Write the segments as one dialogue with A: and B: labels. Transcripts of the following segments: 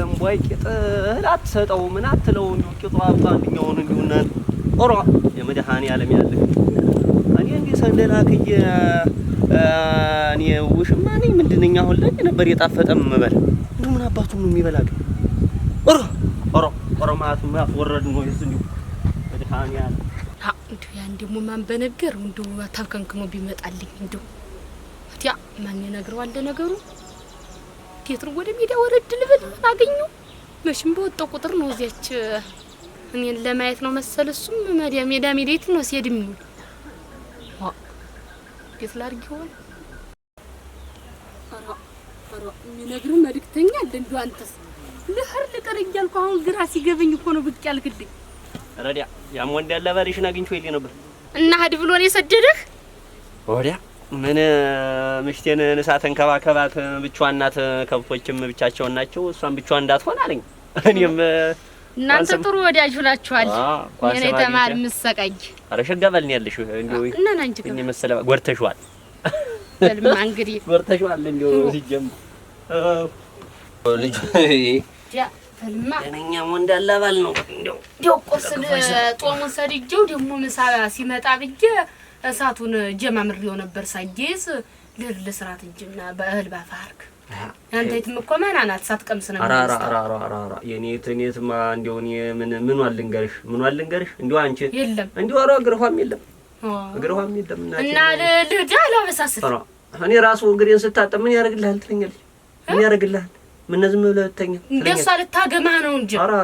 A: እምቧይ ቂጥ እህል አትሰጠው ምን አትለው እንዲሁ ቂጡ አብጣ አንደኛውን እንዲሁና ኦሮ የመድኃኒዓለም ያለ እኔ እንዲህ ሰንደላክዬ እኔ ውሽማ ነኝ ምንድን ነኝ አሁን ላይ ነበር የጣፈጠም መበል እንደው ምን አባቱ ነው የሚበላቅ ኦሮ ማቱ ማወረድ ነው ይስ እንዲሁ መድኃኒዓለም
B: እንዲሁ ያን ደግሞ ማን በነገር እንዲሁ ታከንክኖ ቢመጣልኝ እንዲሁ ያ ማን ይነግረዋል ነገሩ እንዴት ነው ወደ ሜዳ ወረድ ልብል አገኘው መሽም በወጣው ቁጥር ነው እዚያች እኔን ለማየት ነው መሰል እሱም ሜዳ ሜዳት ነው ሲሄድ የሚውል እንዴት ላድርግ ይሆን አራ የሚነግርህ መልእክተኛ አለ እንደው አንተስ ልህር ልቀር እያልኩ አሁን ግራ ሲገበኝ እኮ ነው ብቅ ያልክልኝ
A: ረዲያ ያም ወንድ ያለ ባሪሽን አግኝቼው ይልኝ ነበር
B: እና ሀድ ብሎ ነው የሰደደህ
A: ወዲያ ምን ምሽቴን ንሳት እንከባከባት ብቻዋን እናት ከብቶችም ብቻቸውን ናቸው እሷን ብቻዋን እንዳትሆን አለኝ እኔም
B: እናንተ ጥሩ ወዳጅ ሆናችኋል እኔ ተማር ምሰቃይ
A: አረ ሸጋበልን ያለሽ እንዴው
B: እና አንቺ
A: እኔ መሰለ ጎርተሽዋል
B: በልማ እንግዲህ
A: ጎርተሽዋል እንዴው ሲጀም ልጅ
B: ያ በልማ
A: እኔኛ ወንድ አላባል ነው
B: እንዴው ቆስል ጦሙን ሰድጄው ደግሞ ምሳ ሲመጣ ብዬ እሳቱን ጀማምሬው ነበር ሳይጌዝ ለስራት እንጂና በእህል ባፋርክ አንተ የትምኮማና ናት ሳትቀምስ ነው
A: አራ የኔትማ እንደው እኔ ምን ዋልንገርሽ እንደው አንቺ
B: የለም
A: እንደው አራ ግርኋም የለም
B: እና ለልዳ አላበሳስል
A: እኔ ራሱ እንግዲህ ስታጠብ ምን ያደርግልሃል ትለኛለች ምን ያደርግልሃል ምን ዝም ብለህ ተኛ
B: እንደሷ ልታገማ ነው እንጂ
A: አራ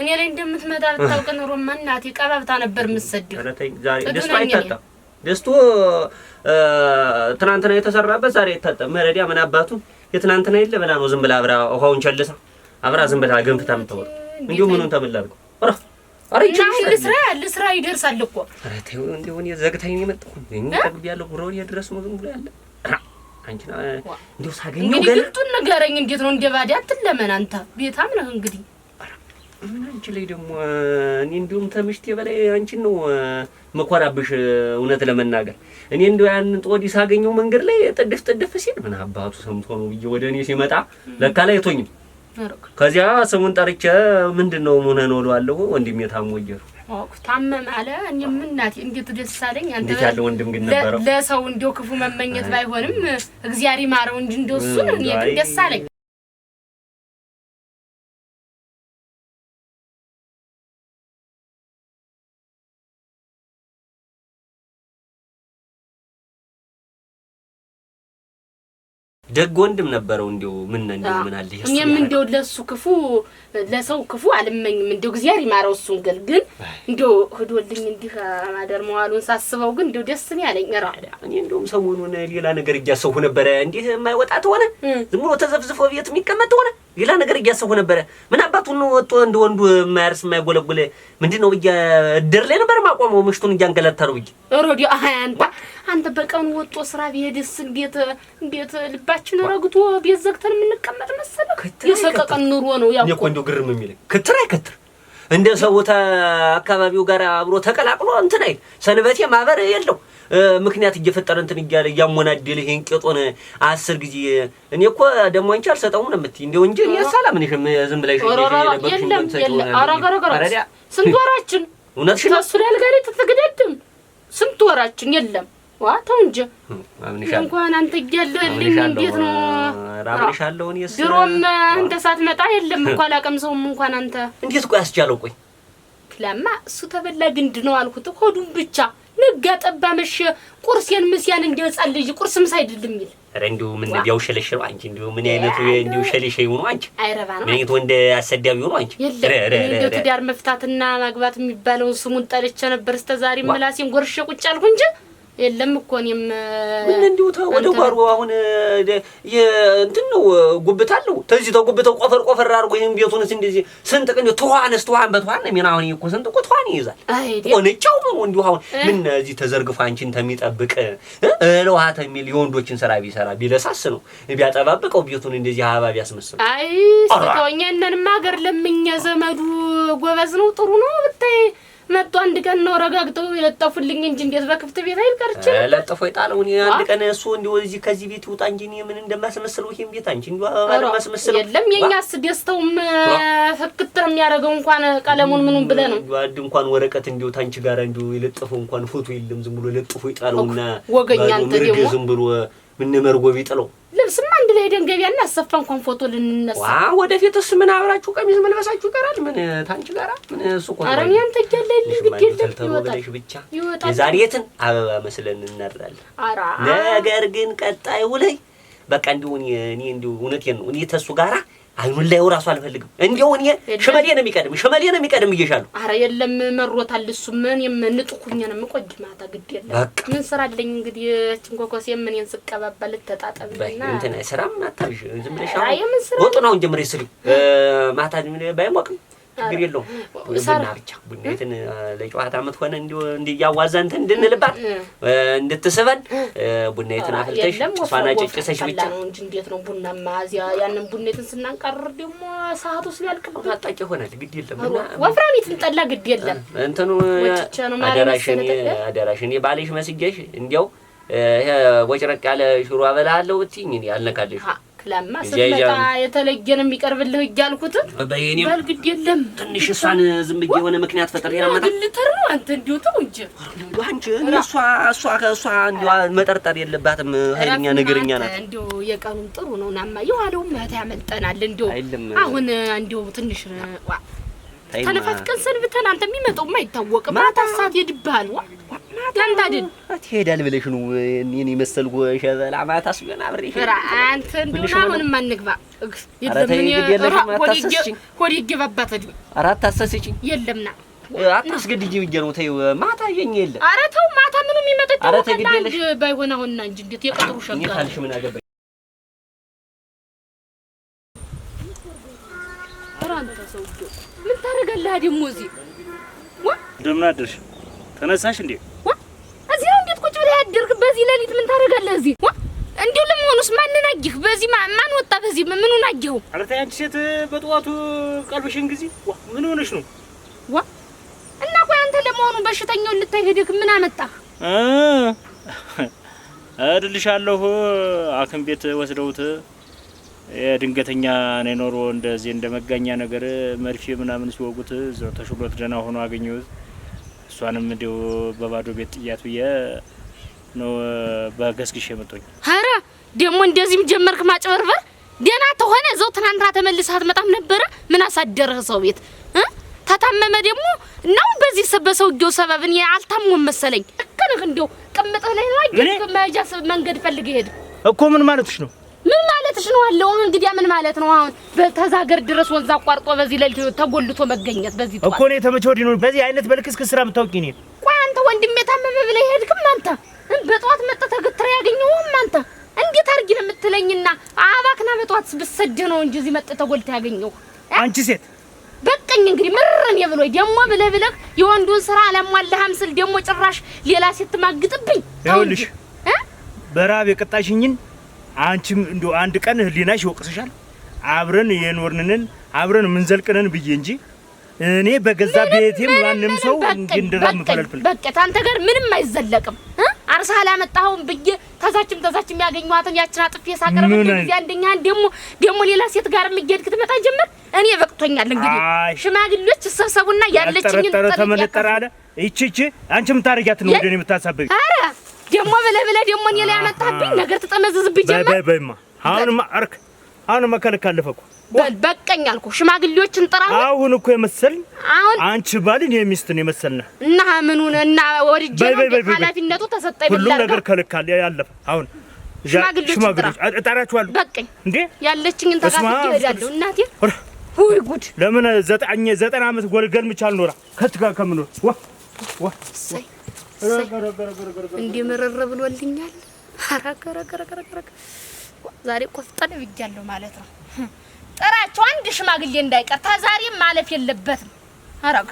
B: እኔ ላይ እንደምትመጣ ልታውቅ ነው ማናቴ ቀባብታ ነበር የምትሰደው
A: ዛሬ ደስታ አይታጣም ደስቶ ትናንትና የተሰራበት ዛሬ አይታጣም መረዲያ ምን አባቱ የትናንትና የለ በላ ነው ዝም ብላ ውሃውን ቸልሳ አብራ ዝም ብላ ገንፍታ የምትወር እንዴው ምኑን ተበላልኩ አረ
B: ለስራ ይደርሳል እኮ
A: አረ ተው እንደው እኔ ዘግታኝ የመጣሁ እኔ ተግብ ያለው ጉሮሪ ድረስ ነው ዝም ብሎ ያለ አንቺና እንደው ሳገኘው ገና
B: ግልጡን ንገረኝ እንዴት ነው እንደባዳ አትለመን አንተ ቤታም ነህ እንግዲህ
A: ምን አንቺ ላይ ደግሞ እኔ እንዲሁም ተምሽቴ በላይ አንቺን ነው መኮራብሽ እውነት ለመናገር እኔ እንደው ያን ጦዲ ሳገኘው መንገድ ላይ ጥድፍ ሲል ምን አባቱ ሰምቶ ነው ብዬ ወደ እኔ ሲመጣ ለካ ላይ ቶኝም ከዚያ ስሙን ጠርቼ ምንድነው ምን ነው እለዋለሁ ወንድሜ ታሞየሩ
B: ታመም አለ እኔም እናቴ እንዴት ደስ አለኝ አንተ
A: እንዴት ያለ ወንድም ግን ነበረው
B: ለሰው እንደው ክፉ መመኘት ባይሆንም እግዚአብሔር ይማረው እንጂ እንደው እሱ ነው እኔ ግን ደስ አለኝ
A: ደግ ወንድም ነበረው እንደው ምን አለ
B: እኔም እንደው ለሱ ክፉ ለሰው ክፉ አልመኝም እንደው እግዚአብሔር ይማረው እሱን ግን እንደው ሆዶልኝ እንዲህ ማደር መዋሉን ሳስበው ግን እንደው ደስ ነው ያለኝ ራ
A: እኔ እንደውም ሰሞኑን ሌላ ነገር እያሰብኩ ነበር እንዴ የማይወጣት ሆነ ዝም ብሎ ተዘፍዝፎ ቤት የሚቀመጥ ሆነ ሌላ ነገር እያሰብኩ ነበር ምን አባቱ ነው ወጥቶ እንደ ወንዱ የማያርስ የማይጎለጎለ ምንድነው እድር ላይ ነበር ማቆመው ምሽቱን እያንገላታው ብዬ
B: ኦሮዲ አንተ በቀን ወጥቶ ስራ ቢሄድስ እንዴት ልባችን ረግቶ ቤት ዘግተን የምንቀመጥ መሰለህ የሰቀቀን ኑሮ ነው ያው
A: እኮ እንደው ግርም የሚለኝ ክትር እንደ ሰውታ አካባቢው ጋር አብሮ ተቀላቅሎ እንትን አይል ሰንበቴ ማበር የለው ምክንያት እየፈጠረ እንትን እያለ ያሞናደለ ይሄን ቄጦን 10 ጊዜ እኔ እኮ ደሞ አንቺ አልሰጠውም ነው የምትይ እንደው እንጂ የሰላም ነሽ ዝም ብለሽ
B: አረጋጋ ስንት ወራችን
A: እውነትሽ ነው
B: እሱ ያልጋሪ ተተገደድም ስንት ወራችን የለም ዋታው እንጂ እንኳን አንተ እያለህልኝ እንዴት ነው
A: ራብልሻለሁ እኔ
B: ድሮም አንተ ሳትመጣ የለም እንኳን አላቀምሰውም እንኳን አንተ
A: እንዴት ቆይ አስቻለው ቆይ
B: ለማ እሱ ተበላ ግንድ ነው አልኩት ሆዱን ብቻ ነጋ ጠባ መሽ ቁርሴን ምስያን እንደጻል ልጅ ቁርስም ሳይድልም ይል
A: ኧረ እንደው ምን ቢያው ሸለሽው አንቺ እንደው ምን አይነቱ እንደው ሸለሽ ይሁን አንቺ
B: አይረባ ነው
A: ምን ወንድ አሰዳቢ ይሁን አንቺ
B: እንደው ትዳር መፍታትና ማግባት የሚባለው ስሙን ጠርቼ ነበር እስከዛሬ ምላሴን ጎርሼ ቁጭ አልኩ እንጂ የለም እኮ እኔም
A: ምን እንደው ወደ ጓሮ አሁን እንትን ነው ጉብታለው ተዚህ ተጉብተው ቆፈር አርጎ ይሄን ቤቱንስ እንደዚህ ስንጥቅ እንደው ተዋን በተዋን ነው ምን አሁን እኮ ስንጥቁ ተዋን ይይዛል ወነጫው ነው እንደው አሁን ምን እዚህ ተዘርግፋ አንቺን ተሚጠብቅ ለውሃት የሚል የወንዶችን ስራ ቢሰራ ቢለሳስ ነው ቢያጠባብቀው ቤቱን እንደዚህ አባብ ያስመስል
B: አይ ስቶኛነን ማገር ለምኛ ዘመዱ ጎበዝ ነው ጥሩ ነው ብታይ መጥቶ አንድ ቀን ነው ረጋግተው የለጠፉልኝ እንጂ እንዴት በክፍት ቤት አይቀርች
A: ለጠፎ ይጣለው። እኔ አንድ ቀን እሱ እንደው እዚህ ከዚህ ቤት ይውጣ እንጂ እኔ ምን እንደማስመስለው ይሄን ቤት አንቺ እንደው እንደማስመስለው
B: የለም። የኛስ ደስታውም ፍክት የሚያደርገው እንኳን ቀለሙን ምኑን ብለህ ነው።
A: አንድ እንኳን ወረቀት እንደው ታንቺ ጋር እንደው የለጠፈው እንኳን ፎቶ የለም። ዝም ብሎ ለጥፎ ይጣለውና
B: ወገኛ አንተ ደግሞ
A: ዝም ብሎ ምን መርጎ ቢጥለው
B: ልብስማ አንድ ላይ ደንገቢያና አሰፋ እንኳን ፎቶ ልንነሳ
A: ወደፊትስ ምን አብራችሁ ቀሚስ መልበሳችሁ ይቀራል። ምን ታንቺ ጋራ ምን እሱ ቆይ
B: አረም ያንተ ጀለልኝ ግዴታ
A: ይወጣል ብቻ የዛሬትን አበባ መስለን እናድራለን። ነገር ግን ቀጣዩ ላይ በቃ እንደው እኔ እንደው እውነቴን ነው እኔ ተሱ ጋራ አይኑን ላይ ወራሱ አልፈልግም። እንደው እኔ ሽመሌ ነው የሚቀድም እየሻለሁ።
B: አረ የለም መሮታል። እሱ ምን የምንጥቁኝ ነው የምቆጅ ማታ ግድ የለም ምን ስራ አለኝ እንግዲህ ጭንቆቆስ የምንን ስቀባባል ተጣጣብና
A: እንትን አይሰራም። አታብሽ ዝም ብለሽ ወጡ ነው እንጀምር ይስሪ ማታ ባይሞቅም ችግር የለውም። ቡና ብቻ ቡናይትን ለጨዋታ አመት ሆነ እንዲያዋዛን እንድንልባት እንድትስበን ቡናይትን አፍልተሽ ፋና ጭጭሰሽ ብቻ
B: ነው እንጂ እንዴት ነው ቡና ማዚያ ያንን ቡናይትን ስናንቀርር ደግሞ ሰዓቱ ሲያልቅ
A: ታጣቂ ሆናል። ግድ የለምና
B: ወፍራሚትን ጠላ ግድ የለም
A: እንትኑ አደራሽን ባልሽ መስገሽ እንዲያው ወጭረቅ ያለ ሽሮ አበላለው ብትይኝ እኔ አልነካልሽ
B: ለማ ስለታ የተለየን የሚቀርብልህ እያልኩት በል ግድ የለም።
A: ትንሽ እሷን ዝም ብዬ የሆነ ምክንያት ፈጥሬ ያመጣ
B: ልተር ነው አንተ እንዲው ተው እንጂ
A: አንቺ እሷ እንዲው መጠርጠር የለባትም። ኃይለኛ ነገርኛ ናት።
B: እንዲው የቀኑን ጥሩ ነው ናማ የኋላው ማታ ያመልጠናል። እንዲው አሁን እንዲው ትንሽ ተነፋፍቀን ሰንብተን አንተ የሚመጣው ማይታወቅ ማታ ሰዓት ይድባል ያንተ አይደል
A: አትሄዳል ብለሽ ነው እኔን የመሰልኩ ሸበላ ማታ ሲሆን አብሬሽ
B: አንተ እንደው አሁንም አንግባ ሆዴ ይገባባት አይደል
A: አራት አሰስቺኝ
B: የለምና
A: አታስገድጂ ብዬሽ ነው። ተይው ማታ የኛ የለም።
B: ኧረ ተው ማታ ምንም የሚመጣው ታዲያ ባይሆን አሁንና እንጂ እንዴት የቀጥሩ ሸጋ
A: እኔ ካልሽ ምን አገባኝ።
B: አንተ ሰውዬው ምን ታደርጋለህ ደግሞ እዚህ
C: እንደምን አደርሽ? ተነሳሽ እንዴ?
B: እዚህ ነው እንዴት ቁጭ ብለህ ያደርክ? በዚህ ሌሊት ምን ታደርጋለህ እዚህ? እንዴው ለመሆኑስ ማንን አየህ? በዚህ ማን ወጣ? በዚህ ምኑን አየኸው?
C: ኧረ ተይ አንቺ ሴት በጠዋቱ ቀልብሽን ጊዜ ምን ሆነሽ ነው?
B: እና ቆይ አንተ ለመሆኑ በሽተኛውን ልታይ ሄደህ ምን አመጣህ?
C: እድልሻለሁ ሐኪም ቤት ወስደውት የድንገተኛ ነው ኖሮ እንደዚህ እንደመጋኛ ነገር መርፌ ምናምን ሲወጉት እዛው ተሽሎት ደህና ሆኖ አገኘሁት። እሷንም እንደው በባዶ ቤት ጥያት ብዬ ነው በገስግሽ የመጣኝ። ኧረ
B: ደግሞ እንደዚህም ጀመርክ ማጭበርበር? ደህና ተሆነ እዛው ትናንትና ተመልሰህ አትመጣም ነበረ? ምን አሳደረህ ሰው ቤት? ተታመመ ደግሞ ነው በዚህ በሰውየው ሰበብ እኔ አልታመም መሰለኝ። ከነክ እንደው ቅምጥህ ላይ ነው አይደል? በማጃ መንገድ ፈልገህ ሄድ
C: እኮ ምን ማለትሽ ነው?
B: ምን ማለትሽ ነው አለው? እንግዲህ ምን ማለት ነው? አሁን በተዛገር ድረስ ወንዝ አቋርጦ በዚህ ሌሊት ተጎልቶ መገኘት በዚህ
C: እኮ ነው ተመቸወዲ ነው በዚህ አይነት በልክስክስ ስራ የምታውቂ ነው?
B: ቆይ አንተ ወንድሜ ታመመ ብለህ ሄድክም አንተ? በጠዋት መጥተህ ተገትረ ያገኘውም አንተ? እንዴት አርጊ ነው የምትለኝና አባክና በጠዋት ብሰደ ነው እንጂ እዚህ መጥተህ ተጎልቶ ያገኘው
C: አንቺ ሴት
B: በቀኝ እንግዲህ ምርረን የብሎይ ደሞ ብለህ የወንዱን ስራ አላሟላህም ስል ደሞ ጭራሽ ሌላ ሴት ማግጥብኝ።
C: ይኸውልሽ በራብ የቀጣሽኝን አንቺም እንደው አንድ ቀን ህሊናሽ ይወቅስሻል። አብረን የኖርነን አብረን ምን ዘልቀነን ብዬ እንጂ እኔ በገዛ ቤቴም ማንንም ሰው እንድራም ፈልፈልፍ
B: በቃ ታንተ ጋር ምንም አይዘለቅም። አርሳህ አላመጣኸውም ብዬ ተዛችም ያገኘኋትን ያችን አጥፌ ሳቀርብ እንደዚህ አንደኛን ደሞ ሌላ ሴት ጋር የሚሄድክ ትመጣ ጀመር። እኔ በቅቶኛል። እንግዲህ ሽማግሌዎች ተሰብሰቡና ያለችኝን
C: ተመለጠራ አለ እቺ አንቺም ታረጋት ነው ወደኔ የምታሳበኝ።
B: አረ ደሞ ብለህ ደሞ እኔ ላይ ያመጣብኝ ነገር ተጠመዘዝብኝ ጀመር።
C: በይማ አሁንማ ከልካለፈ እኮ
B: በቀኝ አልኩ። ሽማግሌዎችን ጥራ።
C: አሁን እኮ የመሰልን አንቺ ባልን የሚስትን የመሰልና
B: እና ምኑን እና ወርጄ ኃላፊነቱ ተሰጠኝ ብላ
C: ሁሉ ነገር ከልካለ ያለፈ አሁን ሽማግሌዎች እጠራችኋለሁ።
B: በቀኝ እንዴ ያለችኝን ተካፍዬ እሄዳለሁ። እናቴ ወይ ጉድ!
C: ለምን 90 ዓመት ጎልገል ምቻል ኖራ ከትጋ ከምኖር ዋ
B: እንዴ መረረ ብሎልኛል። አራከራከራከራ ዛሬ ቆፍጠን ብያለሁ ማለት ነው። ጥራቸው አንድ ሽማግሌ እንዳይቀር ታዛሬም ማለፍ የለበትም። አረጋ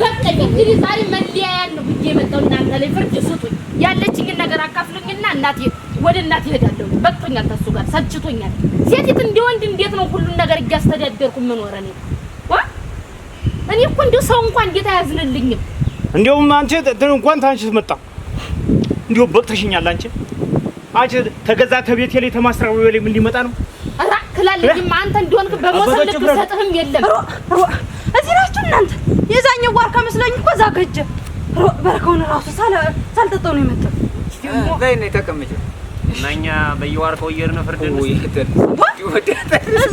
B: በቃኝ። እንግዲህ ዛሬ መለያ ያለው ብዬ መጣው። እናንተ ላይ ፍርድ ስጡኝ። ያለችኝን ነገር አካፍሉኝና እናቴ ወደ እናቴ ሄዳለሁ። በቅቶኛል፣ ተሱ ጋር ሰልችቶኛል። ሴቲት እንደ ወንድ እንዴት ነው ሁሉን ነገር እያስተዳደርኩ ምን ወረኔ እኔ እኮ እንደው ሰው እንኳን እንዴት አያዝንልኝም?
C: እንደውም አንቺ እንኳን ታንቺ መጣ እንደው በቅተሽኛል። አንቺ ተገዛ ተቤቴ ላይ ተማስራው ላይ ምን ሊመጣ ነው?
B: አራ ክላለኝ አንተ እንደሆንክ በመሰለክ ሰጥህም የለም።
D: እዚህ ናችሁ እናንተ። የዛኛው ዋርካ መስለኝ እኮ ዛገጀ በረከውን ራሱ ሳልጠጣው ነው የመጣው።
A: ላይ ነው ተቀመጨ እናኛ በየዋርካው እየርነ ፍርድን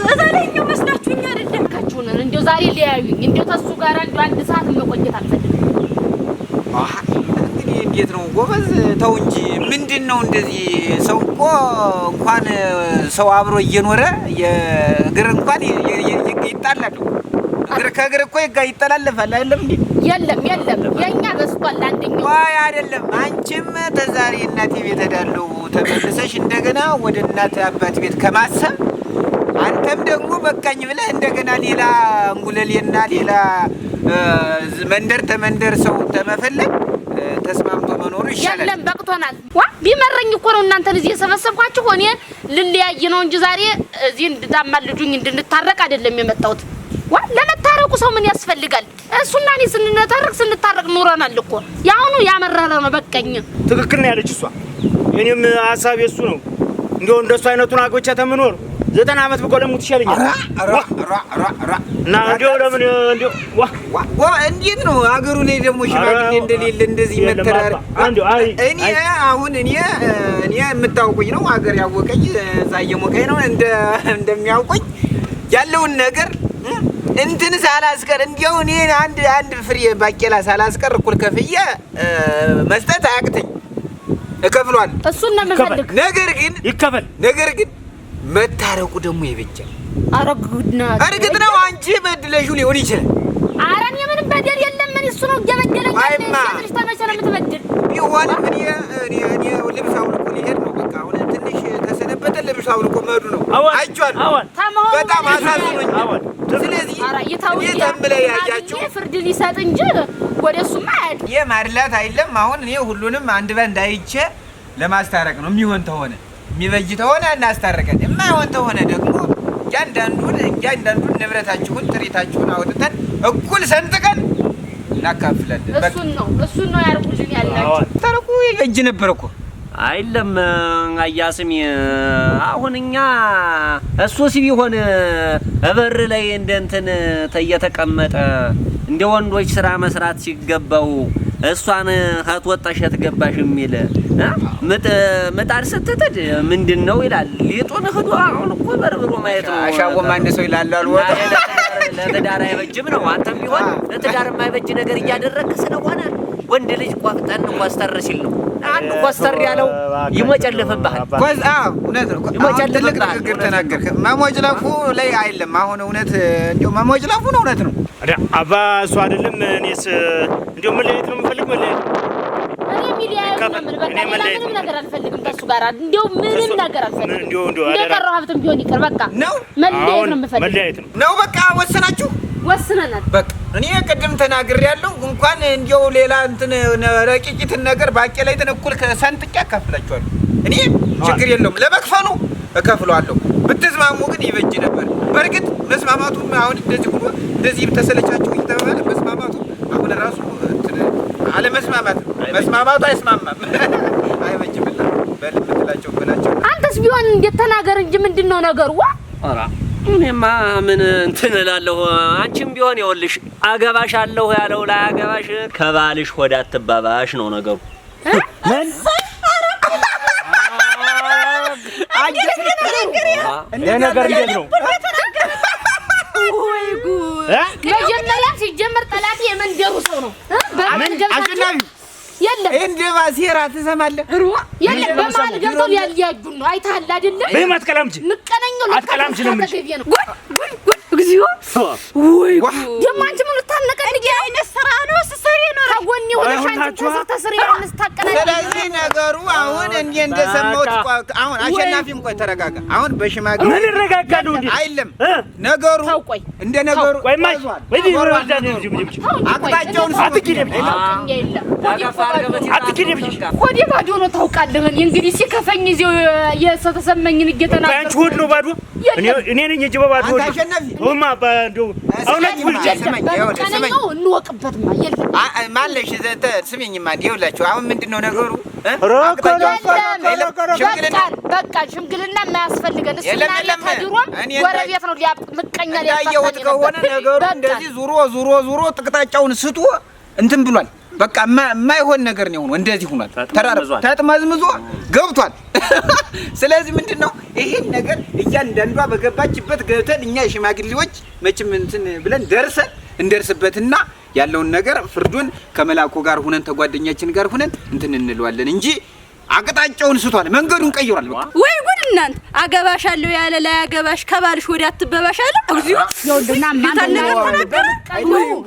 D: እዛ ላይ ነው መስላችሁኝ አይደለም?
B: ካችሁን እንደው ዛሬ ሊያዩኝ እንደው ተሱ ጋር እንደው አንድ ሰዓት መቆየት አልፈልግም።
E: እንግዲህ እንዴት ነው ጎበዝ? ተው እንጂ ምንድነው እንደዚህ? ሰው እኮ እንኳን ሰው አብሮ እየኖረ የእግር እንኳን ይጣላል። እግር ከእግር እኮ ይጠላለፋል አይደለም እንዴ?
B: የለም የኛ በስቷል። አንደኛው
E: ዋይ አይደለም። አንቺም ተዛሬ እናቴ ቤት ሄዳለሁ ተመልሰሽ እንደገና ወደ እናት አባት ቤት ከማሰብ አንተም ደግሞ በቃኝ ብለህ እንደገና ሌላ እንጉለሌና ሌላ መንደር ተመንደር ሰው ተመፈለግ ተስማምቶ መኖሩ ይሻላል።
B: የለም በቅቶናል። ቢመረኝ እኮ ነው እናንተን እዚህ የሰበሰብኳችሁ። እኔን ልለያይ ነው እንጂ ዛሬ እዚህ እንድታማልዱኝ እንድንታረቅ አይደለም የመጣሁት። ለመታረቁ ሰው ምን ያስፈልጋል? እሱና እኔ ስንታረቅ ኖረናል እኮ። ያሁኑ ያመረረ ነው በቃኝ።
C: ትክክል ነው ያለች እሷ። የኔም ሐሳብ እሱ ነው። እንደው እንደሱ አይነቱን አጎቻ ተመኖር 90 ዓመት ብቆለሙት ይሻለኛል። እና እንደው ለምን እንደው
E: እንዴት ነው አገሩ ላይ ደግሞ ሽማግሌ እንደሌለ እንደዚህ መተራር? እኔ አሁን እኔ የምታውቁኝ ነው አገር ያወቀኝ እዛ እየሞቀኝ ነው እንደሚያውቁኝ ያለውን ነገር እንትን ሳላስቀር እንዲያው እኔ አንድ ፍሬ ባቄላ ሳላስቀር እኩል ከፍዬ መስጠት አያቅተኝ እከፍሏል።
B: እሱን ነው የምፈልግ።
E: ነገር ግን መታረቁ ደግሞ ይበጃል።
B: አረግና
E: እርግጥ ነው አንቺ በድለሽው ሊሆን ይችላል።
B: ኧረ እኔ ምንም በደል የለም። ምን እሱ ነው እየበደለኝ ያለ ተመቸ ነው የምትበድል
E: ቢሆንም እኔ ልብስ አውልቆ ሊሄድ ነው። በቃ አሁን ትንሽ ተሰነበተ ልብስ አውልቆ መሄዱ ነው። አይቻል በጣም አሳዝኖኝ። ስለዚህ እኔ ተምለይ ያያችሁ
B: ፍርድ ሊሰጥ እንጂ ወደሱማ አይደል
E: የማድላት አይደለም። አሁን እኔ ሁሉንም አንድ በአንድ አይቼ ለማስታረቅ ነው። የሚሆን ተሆነ የሚበጅ ተሆነ እናስታርቀን፣ የማይሆን ተሆነ ደግሞ እያንዳንዱን ንብረታችሁን ጥሪታችሁን አውጥተን እኩል ሰንጥቀን እናካፍላለን።
B: እሱን ነው ያርጉልኝ ያላችሁ።
E: ታረቁ ይበጅ ነበር እኮ
A: አይደለም አያስም። አሁን እኛ እሱስ ቢሆን እበር ላይ እንደንትን ተየተቀመጠ እንደ ወንዶች ስራ መስራት ሲገባው እሷን ከተወጣሽ ተገባሽ የሚል ምጣድ ስትጥድ ምንድነው ይላል። ሊጡን ህዶ አሁን እኮ በርብሮ ማየት ነው።
E: አሻጎማ እንደ ሰው ይላል አልወጣ
A: ለትዳር አይበጅም ነው። አንተም ቢሆን ለትዳር የማይበጅ ነገር እያደረግህ ስለሆነ ወንድ ልጅ ቆፍጠን ኮስተር ሲል ነው። አንዱ ኮስተር ያለው ይሞጨልፍብሃል።
E: እውነት ነው። ትልቅ ንግግር ተናገርክ። መሞጭለፉ ላይ አይደለም አሁን እውነት እንደው መሞጭለፉ ነው። እውነት ነው።
C: አባ እሱ አይደለም። እኔስ እንደው መለየት ነው የምፈልግ። መለየት
B: እኔ ምንም ነገር አልፈልግም ከሱ ጋር እንደው ምንም ነገር አልፈልግም። እንደቀረው ሀብትም ቢሆን ይቅር በቃ
E: ነው።
B: መለየት ነው የምፈልግ።
C: መለየት ነው
E: በቃ ወሰናችሁ?
B: ወስነናል።
E: በቃ እኔ ቅድም ተናግሬያለሁ። እንኳን እንዲያው ሌላ እንትን ረቂቂትን ነገር ባቄላይትን እኩል ከሰንጥቄ አካፍላችኋለሁ። እኔ ችግር የለውም ለመክፈሉ እከፍለዋለሁ። ብትስማሙ ግን ይበጅ ነበር። በእርግጥ መስማማቱም አሁን እንደዚህ ተሰለቻችሁ ይተባባል። መስማማቱ አሁን ራሱ አለመስማማት መስማማቱ አይስማማም። አይበጅምላ በልምትላቸው ብላቸው።
B: አንተስ ቢሆን እንዴት ተናገር እንጂ ምንድነው ነገሩ?
A: ኧረ እኔማ ምን እንትን እላለሁ። አንቺም ቢሆን ይኸውልሽ አገባሻለሁ ያለው ላይ አገባሽ ከባልሽ ወደ አትባባሽ ነው ነገሩ።
C: ምን ነገር እንዴት ነው?
B: ወይ ጉድ! መጀመሪያ ሲጀመር ጠላት የመንደሩ ሰው ነው።
E: አሸናፊ
B: የለም
E: እንደ ባሴራ ትሰማለህ?
B: የለም በማል ገብቶ ሊያያጁን ነው። አይተሃል አይደለ?
C: በማት ቀላምጂ
B: ምቀነኛው
C: አትቀላምጂ ነው
B: ጉድ እግዚኦ! ወይ የማንቺ ምን ታነቀልኝ? አይነት ስራ ነው ሰሰሪ ነው። ታጎኒ ወደ ሻንቺ ተሰሪ ያንስ ታቀናል።
E: ስለዚህ ነገሩ አሁን እንደሰማሁት አሁን አሸናፊም ቆይ ተረጋጋ። አሁን በሽማግሌ
C: ምን ይረጋጋሉ እንዴ?
E: አይደለም ነገሩ እንደ ነገሩ
C: ቆይማይ ወይ ይወርዳል እንጂ
E: አቅጣጫውን
C: አትኪደም
B: አትኪደም ወዲ ባዶ ነው ታውቃለህ። እንግዲህ ሲከፈኝ እዚው የተሰማኝን እየተናገርኩ
C: አንቺ ሆድ ነው ባዶ። እኔ ነኝ እጅ በባዶ
E: አሸናፊ
C: ኦማ ባዶ
B: በመቀነኛው እንወቅበትማ የለም
E: ማለሽ ስሚኝማ ይኸውላችሁ አሁን ምንድነው ነገሩ
B: በቃ ሽምግልና የማያስፈልገን እሱና ተድሮም ጎረቤት ነው ምቀኛ
E: ያየሁት ከሆነ ነገሩ እንደዚህ ዙሮ ጥቅጣጫውን ስቶ እንትን ብሏል በቃ የማይሆን ነገር ነው እንደዚህ ሆኗል ተጥመዝምዞ ገብቷል ስለዚህ ምንድነው ይሄን ነገር እያንዳንዷ በገባችበት ገብተን እኛ ሽማግሌዎች መቼም እንትን ብለን ደርሰን እንደርስበትና ያለውን ነገር ፍርዱን ከመላኩ ጋር ሆነን ተጓደኛችን ጋር ሆነን እንትን እንለዋለን እንጂ አቅጣጫውን ስቷል መንገዱን ቀይሯል በቃ
D: ወይ ጉድ እናንተ አገባሻለሁ ያለ ላይ አገባሽ ከባልሽ ወዲያ አትበባሻለሁ እግዚኦ
B: ይወልደና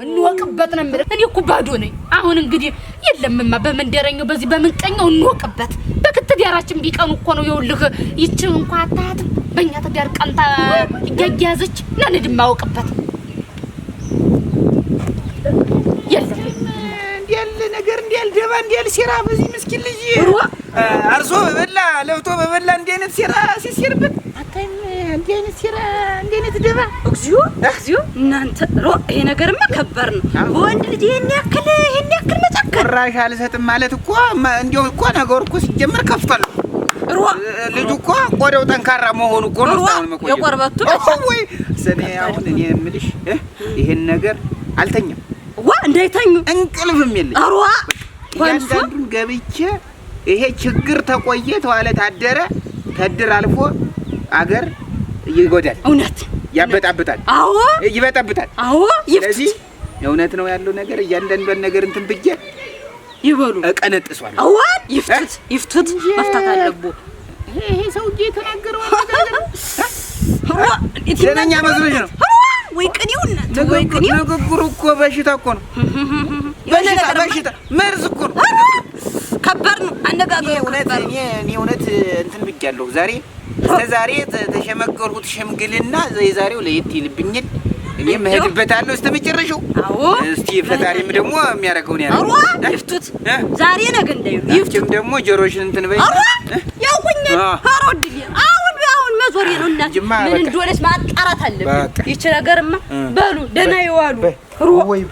B: እንወቅበት ነው ማለት እኔ እኮ ባዶ ነኝ አሁን እንግዲህ የለምማ በመንደረኛው በዚህ በመንቀኛው እንወቅበት በክትዳራችን ቢቀኑ እኮ ነው ይውልህ ይቺ እንኳን አታያትም በእኛ ትዳር ቀንታ ይጋጋዘች ለንድም ማወቅበት የለም
E: እንዲያል ነገር እንዲያል ደባ እንዲያል ሴራ በዚህ ምስኪን ልጅ አርሶ በበላ ለብቶ በበላ እንዲህ አይነት ሴራ ሲሰርበት አታይም እንዲህ አይነት ሴራ እንዲህ አይነት ደባ
D: እግዚኦ እናንተ ይሄ ነገርማ ከባድ ነው ወንድ ልጅ ይሄን ያክል መጨከር
E: ራሽ አልሰጥም ማለት እኮ እንዲያው እኮ ነገሩ እኮ ሲጀመር ከፍቷል ልጁ እኮ ቆዳው ጠንካራ መሆኑ እኮ ነው ታውን መቆየው
D: የቆርበቱ
E: ወይ ሰኔ አሁን እኔ የምልሽ ይሄን ነገር አልተኛም
D: እንዳይተኙ
E: እንቅልፍም የለኝ ያንዳንዱን ገብቼ ይሄ ችግር ተቆየ ተዋለ ታደረ ተድር አልፎ አገር ይጎዳል
D: እውነት
E: ያበጣብጣል
D: አዎ
E: ይበጣብጣል
D: አዎ
E: ስለዚህ እውነት ነው ያለው ነገር እያንዳንዱን ነገር እንትን ብዬ
D: ይበሉ
E: እቀነጥሷል
D: አዎ ይፍቱት መፍታት አለቦ
E: ይሄ ሰውዬ የተናገረው ነገር ደነኛ መስሎሽ ነው
D: ወይ ቅኔው እናንተ ወይ ቅኔው
E: ንግግሩ እኮ በሽታ እኮ ነው በሽታ መርዝ እኮ ነው
D: ከባድ ነው አነጋገሩ
E: እኔ እውነት እንትን ብያለሁ ዛሬ ዛሬ ተሸመገሉት ሽምግልና የዛሬው ለየት ይልብኛል እኔ መሄድበታለሁ እስከመጨረሻው
D: አዎ
E: እስቲ ፈጣሪም ደግሞ የሚያደርገውን ያለው
D: ይፍቱት ዛሬ ነገ እንዳዩ
E: ይፍቱም ደግሞ ጆሮሽን እንትን በይ
D: ያውቁኛል አሮድልኝ አሁን መዞሬ ነው እናት ምን እንደሆነች ማጣራት አለብኝ ይቺ ነገርማ በሉ ደህና ይዋሉ
E: ወይ